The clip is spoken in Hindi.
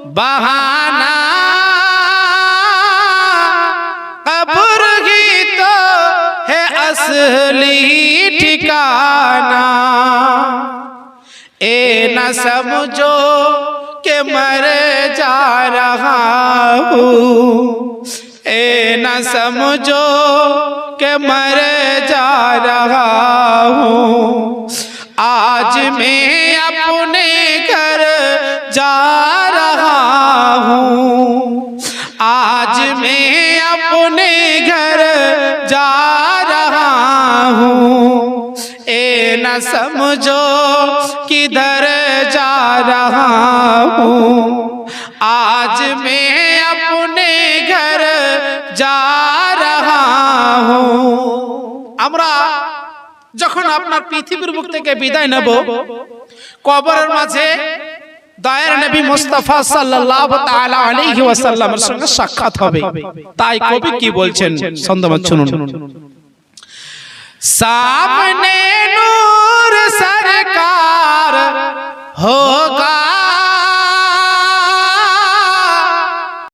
बहाना, कब्र ही तो है असली ठिकाना। ए न समझो के मर जा रहा हूँ, ए न समझो के मर जा रहा हूँ। आज मैं अपने घर जा रहा हूँ, आज मैं अपने घर जा रहा हूँ। ए न समझो किधर जा रहा हूँ, आज मैं अपने घर जा रहा हूँ। আমরা যখন আপনার পৃথিবীর বুক থেকে বিদায় নেব, কবরের মাঝে দয়ার নবী মুস্তাফা সাল্লাল্লাহু তাআলা আলাইহি ওয়াসাল্লামের সঙ্গে সাক্ষাৎ হবে। তাই কবি কি বলছেন ছন্দমত শুনুন। सामने नूर सरकार हो